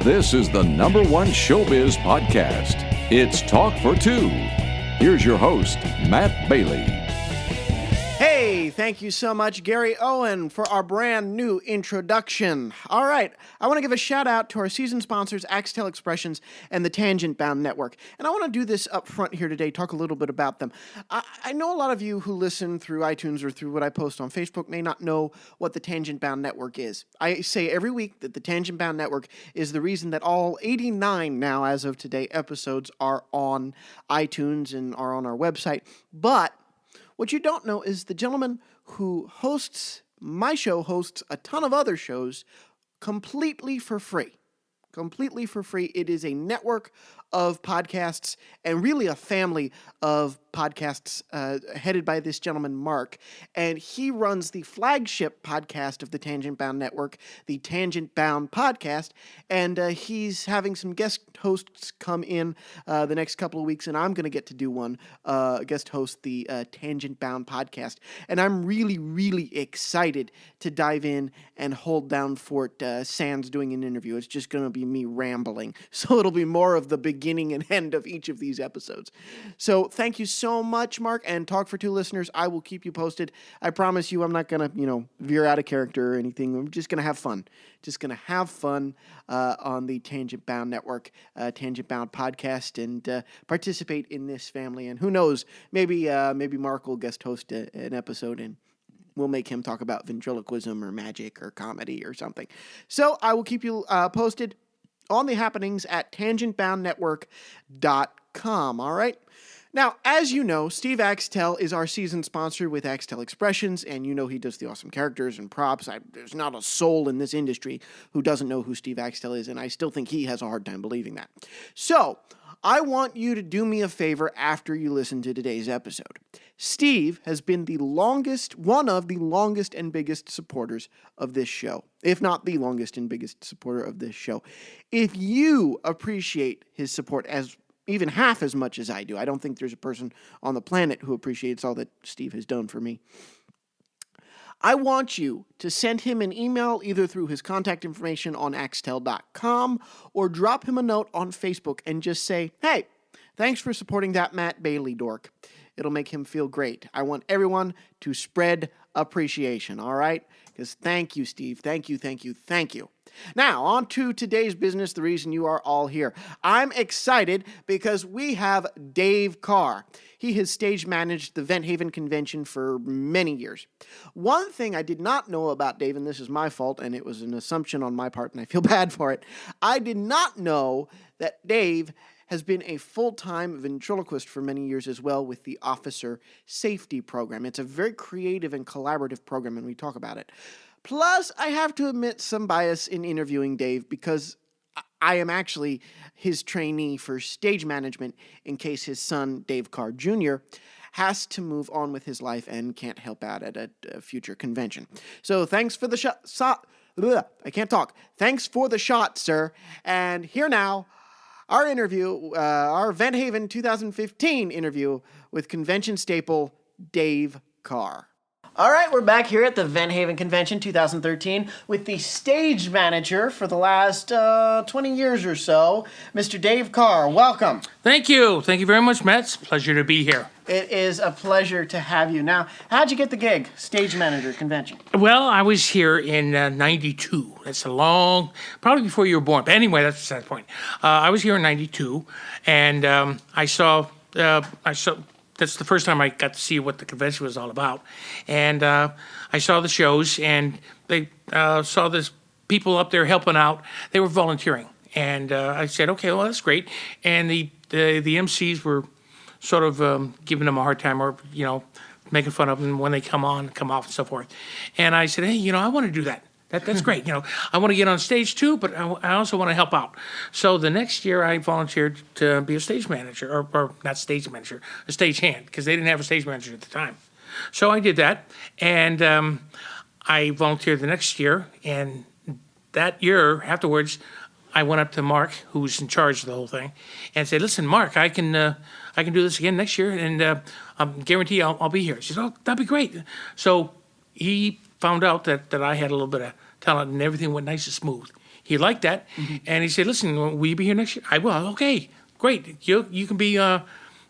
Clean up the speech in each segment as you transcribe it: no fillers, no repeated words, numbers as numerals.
This is the #1 showbiz podcast. It's Talk for Two. Here's your host, Matt Bailey. Hey, thank you so much, Gary Owen, for our brand new introduction. All right, I want to give a shout out to our season sponsors, Axtel Expressions and the Tangent Bound Network. And I want to do this up front here today, talk a little bit about them. I know a lot of you who listen through iTunes or through what I post on Facebook may not know what the Tangent Bound Network is. I say every week that the Tangent Bound Network is the reason that all 89 now, as of today, episodes are on iTunes and are on our website. But what you don't know is the gentleman who hosts my show hosts a ton of other shows completely for free. Completely for free. It is a network of podcasts and really a family of podcasts headed by this gentleman, Mark. And he runs the flagship podcast of the Tangent Bound Network, the Tangent Bound Podcast. And he's having some guest hosts come in the next couple of weeks. And I'm going to get to do one, guest host the Tangent Bound Podcast. And I'm really, really excited to dive in and hold down Fort Sans doing an interview. It's just going to be me rambling. So it'll be more of the beginning and end of each of these episodes. So thank you so much, Mark, and Talk for Two listeners. I will keep you posted. I promise you I'm not going to, veer out of character or anything. I'm just going to have fun. Just going to have fun on the Tangent Bound Network, Tangent Bound Podcast, and participate in this family. And who knows, maybe Mark will guest host an episode and we'll make him talk about ventriloquism or magic or comedy or something. So I will keep you posted on the happenings at tangentboundnetwork.com, all right? Now, as you know, Steve Axtell is our season sponsor with Axtell Expressions, and you know he does the awesome characters and props. There's not a soul in this industry who doesn't know who Steve Axtell is, and I still think he has a hard time believing that. So, I want you to do me a favor after you listen to today's episode. Steve has been one of the longest and biggest supporters of this show, if not the longest and biggest supporter of this show. If you appreciate his support as even half as much as I do, I don't think there's a person on the planet who appreciates all that Steve has done for me. I want you to send him an email either through his contact information on axtel.com or drop him a note on Facebook and just say, hey, thanks for supporting that Matt Bailey dork. It'll make him feel great. I want everyone to spread appreciation, all right? Because thank you, Steve. Thank you, thank you, thank you. Now, on to today's business, the reason you are all here. I'm excited because we have Dave Carr. He has stage managed the Vent Haven Convention for many years. One thing I did not know about Dave, and this is my fault, and it was an assumption on my part, and I feel bad for it. I did not know that Dave has been a full-time ventriloquist for many years as well with the Officer Safety Program. It's a very creative and collaborative program, and we talk about it. Plus, I have to admit some bias in interviewing Dave because I am actually his trainee for stage management in case his son, Dave Carr Jr., has to move on with his life and can't help out at a future convention. So thanks for the shot. I can't talk. Thanks for the shot, sir. And here now, our interview, our Vent Haven 2015 interview with convention staple Dave Carr. All right, we're back here at the Vent Haven Convention 2013 with the stage manager for the last 20 years or so, Mr. Dave Carr. Welcome. Thank you. Thank you very much, Matt. It's a pleasure to be here. It is a pleasure to have you. Now, how'd you get the gig, stage manager convention? Well, I was here in 92. That's probably before you were born. But anyway, that's the point. I was here in 92, and I saw, that's the first time I got to see what the convention was all about. And I saw the shows, and they saw this people up there helping out. They were volunteering. And I said, okay, well, that's great. And the MCs were sort of giving them a hard time or, making fun of them when they come off and so forth. And I said, hey, I want to do that. That's great. I want to get on stage too, but I also want to help out. So the next year I volunteered to be a stage manager, or not stage manager, a stage hand, because they didn't have a stage manager at the time. So I did that, and I volunteered the next year, and that year afterwards, I went up to Mark, who was in charge of the whole thing, and said, listen, Mark, I can do this again next year, and I guarantee I'll be here. He said, oh, that'd be great. So he found out that I had a little bit of talent and everything went nice and smooth. he liked that, and he said, "Listen, will you be here next year?" I will. Okay, great. You can be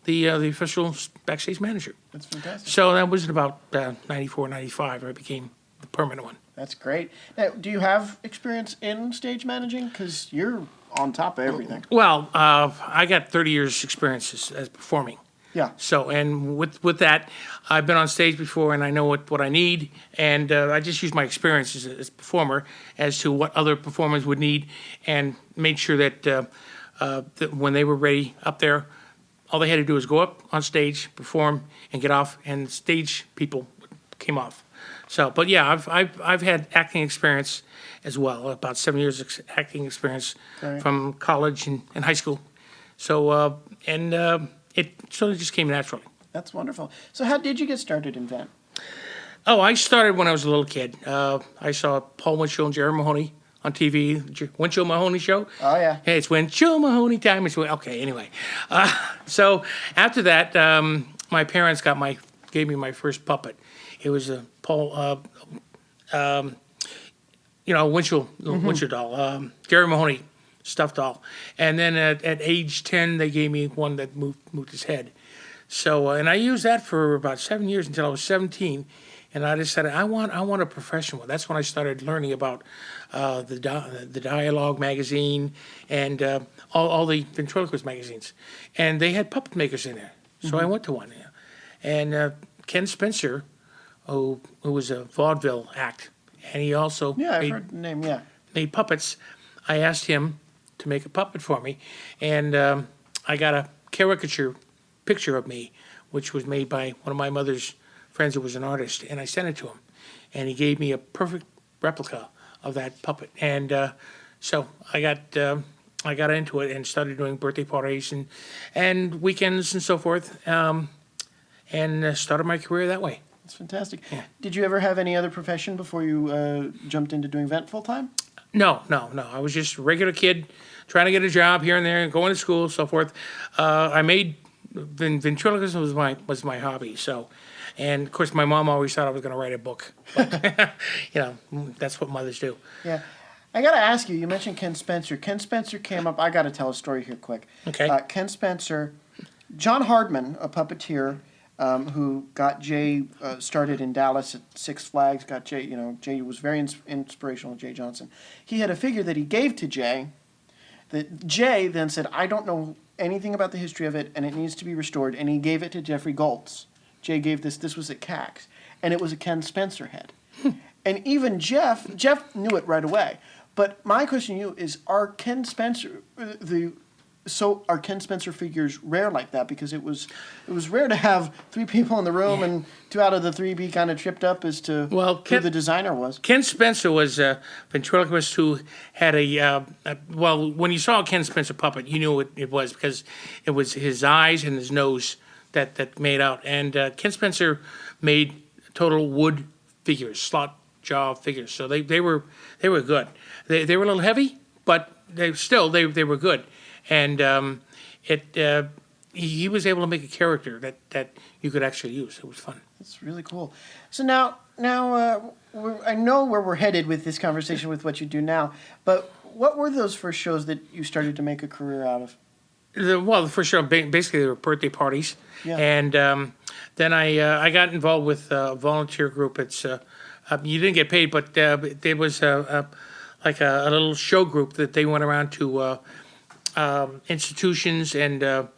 the official backstage manager. That's fantastic. So that was in about 94, 95, where I became the permanent one. That's great. Now, do you have experience in stage managing? Because you're on top of everything. Well, I got 30 years experience as performing. Yeah. So, and with that, I've been on stage before, and I know what I need, and I just use my experience as a performer as to what other performers would need, and made sure that when they were ready up there, all they had to do was go up on stage, perform, and get off, and stage people came off. So, but yeah, I've had acting experience as well, about 7 years acting experience from college and high school. So, it sort of just came naturally. That's wonderful. So how did you get started in Vent? Oh, I started when I was a little kid. I saw Paul Winchell and Jerry Mahoney on TV, Winchell Mahoney show. Oh, yeah. Hey, it's Winchell Mahoney time. Okay, anyway. So after that, my parents gave me my first puppet. It was a Paul, Winchell doll, Jerry Mahoney stuffed doll. And then at age 10, they gave me one that moved his head. So, and I used that for about 7 years until I was 17. And I decided I want a professional one. That's when I started learning about the Dialogue magazine and all the ventriloquist magazines. And they had puppet makers in there. So I went to one. And Ken Spencer, who was a vaudeville act, and he also I've heard the name, made puppets. I asked him to make a puppet for me, and I got a caricature picture of me, which was made by one of my mother's friends who was an artist, and I sent it to him, and he gave me a perfect replica of that puppet. And so I got into it and started doing birthday parties and weekends and so forth, and started my career that way. That's fantastic. Yeah. Did you ever have any other profession before you jumped into doing Vent full time? No. I was just a regular kid trying to get a job here and there, going to school, and so forth. I made ventriloquism was my hobby. So, and of course, my mom always thought I was going to write a book. But, that's what mothers do. Yeah. I got to ask you, you mentioned Ken Spencer. Ken Spencer came up. I got to tell a story here quick. Okay. Ken Spencer, John Hardman, a puppeteer, who got Jay started in Dallas at Six Flags, got Jay, Jay was very inspirational, Jay Johnson. He had a figure that he gave to Jay, that Jay then said, I don't know anything about the history of it, and it needs to be restored, and he gave it to Jeffrey Goltz. Jay gave this was at CAX, and it was a Ken Spencer head. And even Jeff knew it right away. But my question to you is, are Ken Spencer figures rare like that? Because it was rare to have three people in the room and two out of the three be kind of tripped up as to who the designer was. Ken Spencer was a ventriloquist who had when you saw a Ken Spencer puppet, you knew what it was because it was his eyes and his nose that made out. And Ken Spencer made total wood figures, slot jaw figures. So they were good. They were a little heavy, but they were good. And he was able to make a character that you could actually use. It was fun. That's really cool. So now I know where we're headed with this conversation with what you do now, but what were those first shows that you started to make a career out of? The first show, basically, they were birthday parties. Yeah. And then I got involved with a volunteer group. It's you didn't get paid, but there was like a little show group that they went around to institutions and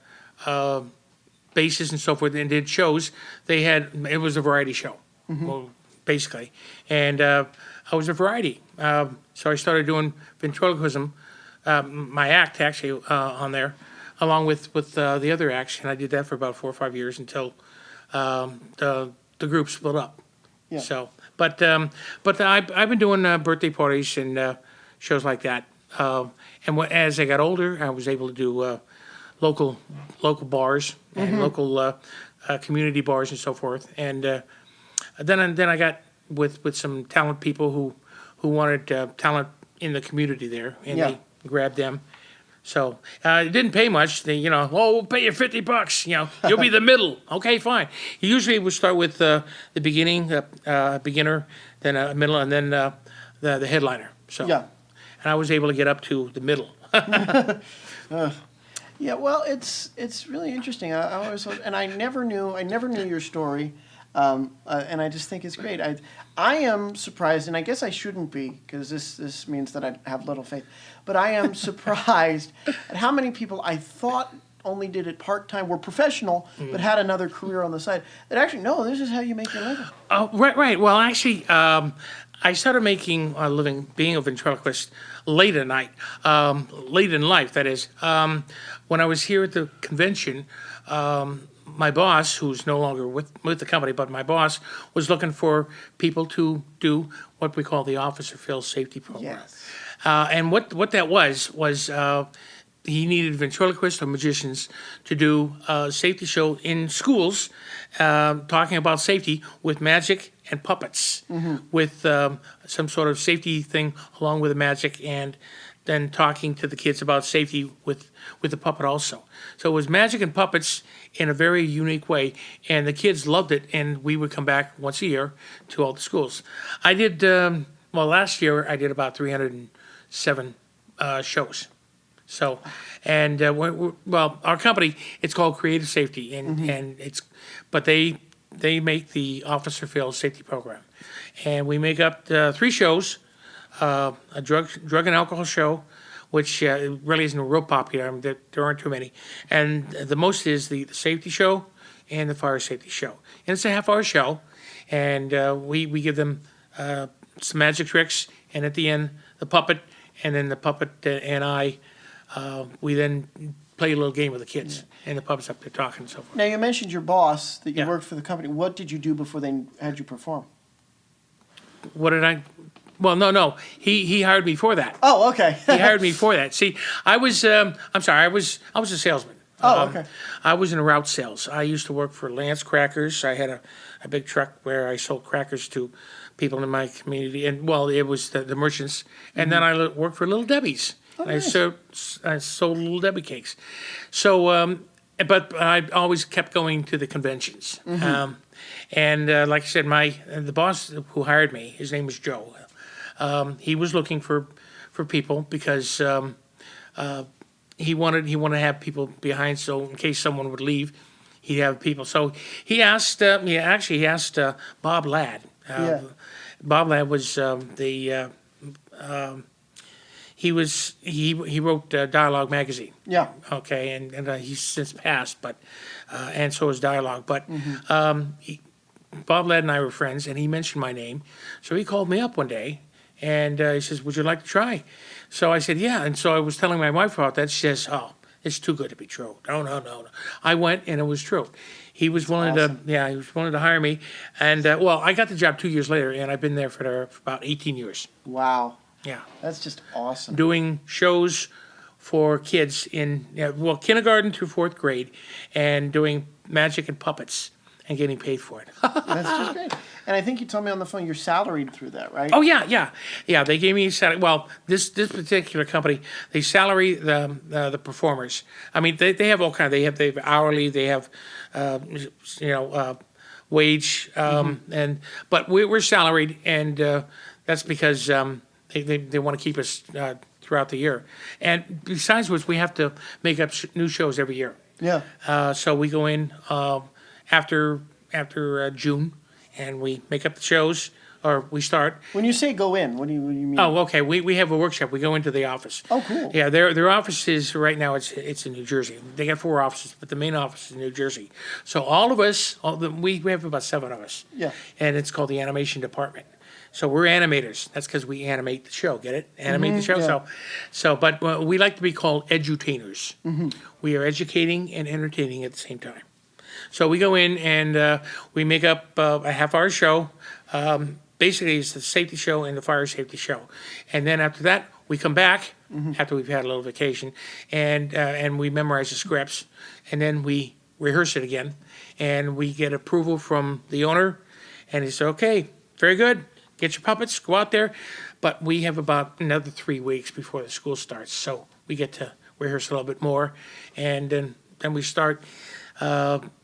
bases and so forth, and did shows. It was a variety show, well, basically, and I was a variety. So I started doing ventriloquism, my act actually on there, along with the other acts, and I did that for about 4 or 5 years until the group split up. Yeah. So, but I've been doing birthday parties and shows like that. And as I got older, I was able to do local bars and local community bars and so forth. And then I got with some talent people who wanted talent in the community there, and they grabbed them. So it didn't pay much. We'll pay you $50. You'll be the middle. Okay, fine. Usually we start with the beginning, beginner, then a middle, and then the headliner. So. Yeah. and I was able to get up to the middle. Yeah, well, it's really interesting. I always and I never knew your story, and I just think it's great. I am surprised, and I guess I shouldn't be because this means that I have little faith. But I am surprised at how many people I thought only did it part time, were professional, but had another career on the side. That actually, no, this is how you make your living. Oh, right. Well, actually, I started making a living being a ventriloquist late at night, late in life, that is. When I was here at the convention, my boss, who's no longer with the company, but my boss, was looking for people to do what we call the Officer Field Safety Program. Yes. And what that was he needed ventriloquists or magicians to do a safety show in schools, talking about safety with magic and puppets, with some sort of safety thing along with the magic, and then talking to the kids about safety with the puppet also. So it was magic and puppets in a very unique way, and the kids loved it, and we would come back once a year to all the schools. I did, last year I did about 307 shows. So, and our company, it's called Creative Safety, and but they make the Officer Field Safety Program, and we make up 3 shows, a drug and alcohol show, which really isn't real popular. I mean, there aren't too many, and the most is the safety show and the fire safety show, and it's a half-hour show, and we give them some magic tricks, and at the end the puppet, and then the puppet and I. We then play a little game with the kids, and the puppet's up there talking and so forth. Now, you mentioned your boss, that you worked for the company. What did you do before they had you perform? What did I? Well, no. He hired me for that. Oh, okay. He hired me for that. See, I was I'm sorry, I was a salesman. Oh, okay. I was in route sales. I used to work for Lance Crackers. I had a big truck where I sold crackers to people in my community, and it was the merchants. And then I worked for Little Debbie's. Oh, nice. I sold Little Debbie cakes. So, but I always kept going to the conventions. And like I said, the boss who hired me, his name was Joe. He was looking for people because he wanted to have people behind, so in case someone would leave, he'd have people. So he asked Bob Ladd. Bob Ladd was he wrote Dialogue magazine. Yeah. Okay, and he's since passed, but and so is Dialogue. But Bob Ladd and I were friends, and he mentioned my name, so he called me up one day, and he says, "Would you like to try?" So I said, "Yeah." And so I was telling my wife about that. She says, "Oh, it's too good to be true." No. I went, and it was true. He was willing to hire me, and I got the job 2 years later, and I've been there for about 18 years. Wow. Yeah. That's just awesome. Doing shows for kids in kindergarten through 4th grade, and doing magic and puppets and getting paid for it. That's just great. And I think you told me on the phone you're salaried through that, right? Oh yeah. They gave me salary. Well, this particular company, they salary the performers. I mean, they have all kinds. They have hourly. They have wage. But we're salaried, and that's because they want to keep us throughout the year. And besides which, we have to make up new shows every year. Yeah. So we go in after June, and we make up the shows, or we start. When you say go in, what do you mean? Oh, okay. We have a workshop. We go into the office. Oh, cool. Yeah, their office is right now. It's in New Jersey. They got 4 offices, but the main office is in New Jersey. So all of us, we have about 7 of us. Yeah. And it's called the animation department. So we're animators. That's because we animate the show. Get it? Animate the show. Yeah. But we like to be called edutainers. We are educating and entertaining at the same time. So we go in and we make up a half-hour show. Basically, it's the safety show and the fire safety show. And then after that, we come back after we've had a little vacation, and we memorize the scripts, and then we rehearse it again, and we get approval from the owner, and he said, "Okay, very good. Get your puppets, go out there." But we have about another 3 weeks before the school starts, so we get to rehearse a little bit more, and then we start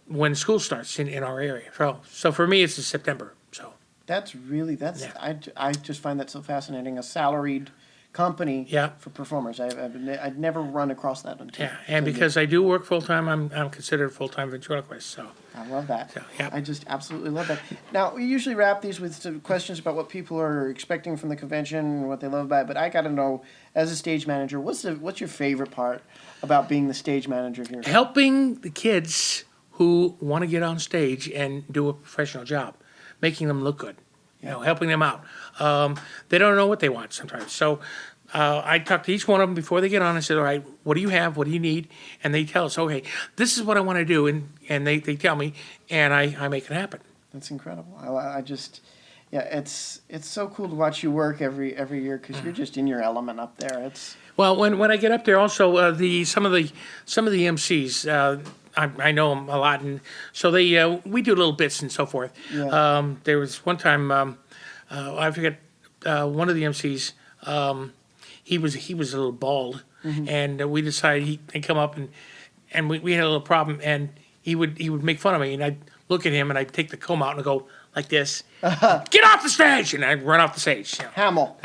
when school starts in our area. So for me, it's in September. So I just find that so fascinating. A salaried company Yeah. for performers. I'd never run across that until. Yeah, and because I do work full-time, I'm considered a full-time ventriloquist, so. I love that. So, yeah. I just absolutely love that. Now, we usually wrap these with some questions about what people are expecting from the convention and what they love about it, but I got to know, as a stage manager, what's your favorite part about being the stage manager here? Helping the kids who want to get on stage and do a professional job, making them look good, helping them out. They don't know what they want sometimes. So I talk to each one of them before they get on. I said, all right, what do you have? What do you need? And they tell us, okay, this is what I want to do. And they tell me, and I make it happen. That's incredible. I just, it's so cool to watch you work every year because you're just in your element up there. Well, when I get up there, also some of the MCs, I know them a lot, and so we do little bits and so forth. Yeah. There was one time I forget one of the MCs. He was a little bald, and we decided he'd come up and we had a little problem, and he would make fun of me, and I'd look at him and I'd take the comb out and go like this, get off the stage, and I'd run off the stage. Hamill.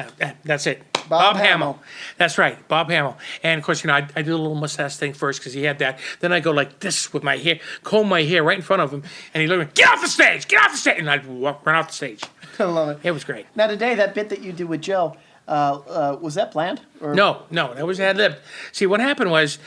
That's it. Bob Hamill. That's right, Bob Hamill. And of course, I do a little mustache thing first because he had that. Then I go like this with my hair, comb my hair right in front of him, and he looked at me, get off the stage, and I'd run off the stage. I love it. It was great. Now today, that bit that you did with Joe, was that planned? Or? No, that was ad-libbed. See, what happened was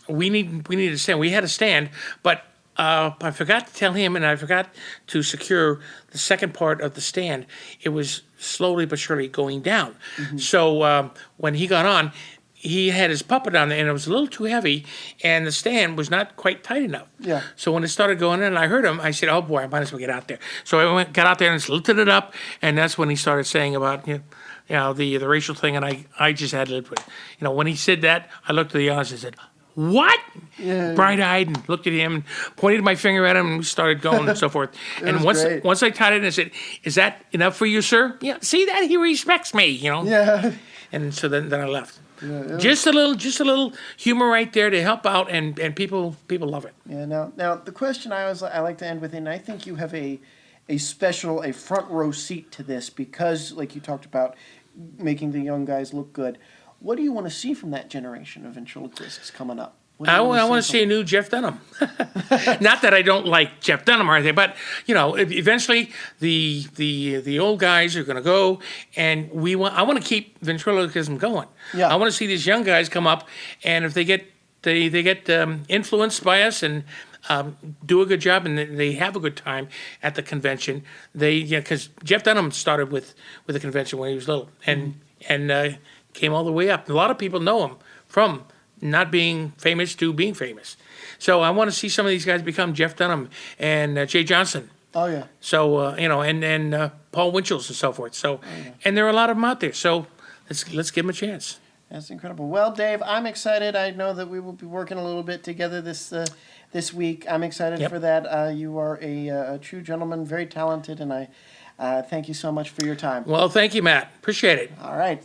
we needed a stand. We had a stand, but I forgot to tell him, and I forgot to secure the second part of the stand. It was slowly but surely going down. So when he got on, he had his puppet on there, and it was a little too heavy, and the stand was not quite tight enough. Yeah. So when it started going in, and I heard him, I said, oh boy, I might as well get out there. So I got out there and lifted it up, and that's when he started saying about, the racial thing, and I just had to live with it. When he said that, I looked at the audience and said, what? Yeah. Bright-eyed, and looked at him, and pointed my finger at him, and we started going and so forth. And once I tied it, I said, is that enough for you, sir? Yeah, see that? He respects me, Yeah. And so then I left. Yeah, just a little humor right there to help out, and people love it. Yeah. Now the question I like to end with, and I think you have a front row seat to this because, like you talked about, making the young guys look good. What do you want to see from that generation of ventriloquists coming up? I want to see a new Jeff Dunham. Not that I don't like Jeff Dunham or anything, but eventually the old guys are going to go, and I want to keep ventriloquism going. Yeah. I want to see these young guys come up, and if they get influenced by us and do a good job and they have a good time at the convention, because Jeff Dunham started with the convention when he was little and came all the way up. A lot of people know him from not being famous to being famous. So I want to see some of these guys become Jeff Dunham and Jay Johnson. Oh yeah. So and Paul Winchell's and so forth. So and there are a lot of them out there. So let's give them a chance. That's incredible. Well, Dave, I'm excited. I know that we will be working a little bit together this week. I'm excited for that. You are a true gentleman, very talented, and I thank you so much for your time. Well, thank you, Matt. Appreciate it. All right.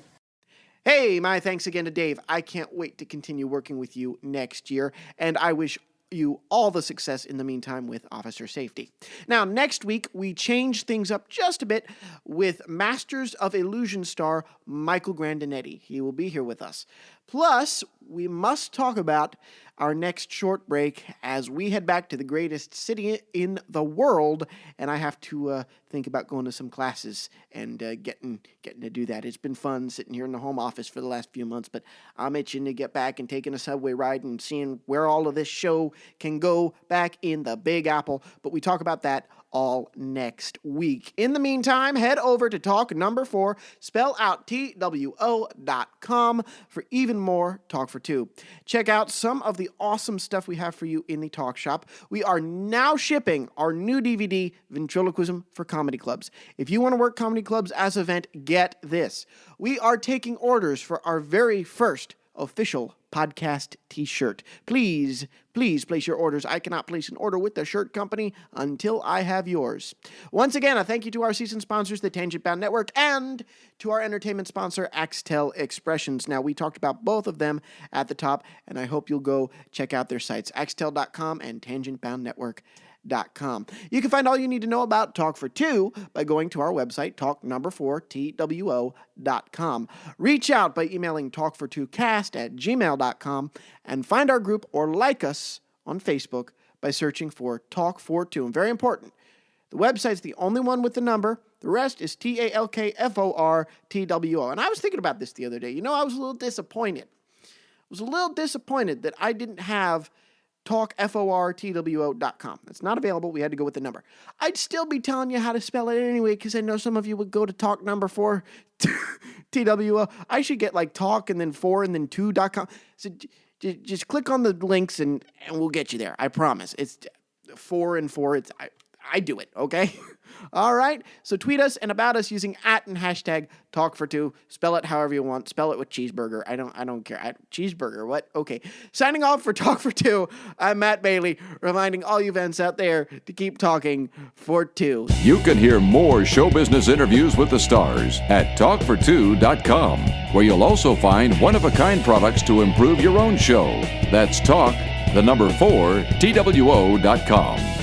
Hey, my thanks again to Dave. I can't wait to continue working with you next year, and I wish you all the success in the meantime with officer safety. Now, next week, we change things up just a bit with Masters of Illusion star Michael Grandinetti. He will be here with us. Plus, we must talk about our next short break as we head back to the greatest city in the world, and I have to think about going to some classes and getting to do that. It's been fun sitting here in the home office for the last few months, but I'm itching to get back and taking a subway ride and seeing where all of this show can go back in the Big Apple. But we talk about that all next week. In the meantime, head over to Talk Number 4, spell out TWO.com for even more Talk for Two. Check out some of the awesome stuff we have for you in the Talk Shop. We are now shipping our new DVD, Ventriloquism for Comedy Clubs. If you want to work comedy clubs as an event, get this. We are taking orders for our very first official podcast t-shirt. Please place your orders. I cannot place an order with the shirt company until I have yours. Once again, a thank you to our season sponsors, the Tangent Bound Network, and to our entertainment sponsor, Axtel Expressions. Now, we talked about both of them at the top, and I hope you'll go check out their sites, axtel.com and tangentboundnetwork.com. talk4two.com. You can find all you need to know about Talk for Two by going to our website, talk4two.com. Reach out by emailing talk42cast@gmail.com and find our group or like us on Facebook by searching for Talk for Two. And very important, the website's the only one with the number. The rest is TALKFORTWO. And I was thinking about this the other day. You know, I was a little disappointed. That I didn't have talkfortwo.com. It's not available. We had to go with the number. I'd still be telling you how to spell it anyway, because I know some of you would go to talk number 4 TWO. I should get like talk and then 4 and then 2.com. So just click on the links and we'll get you there. I promise. It's 4 and 4. I do it, okay? All right. So tweet us and about us using @ and hashtag #Talk4Two. Spell it however you want. Spell it with cheeseburger. I don't care. Cheeseburger, what? Okay. Signing off for Talk4Two, I'm Matt Bailey, reminding all you vents out there to keep talking for two. You can hear more show business interviews with the stars at talk42.com, where you'll also find one-of-a-kind products to improve your own show. That's talk, the number 4, TWO.com.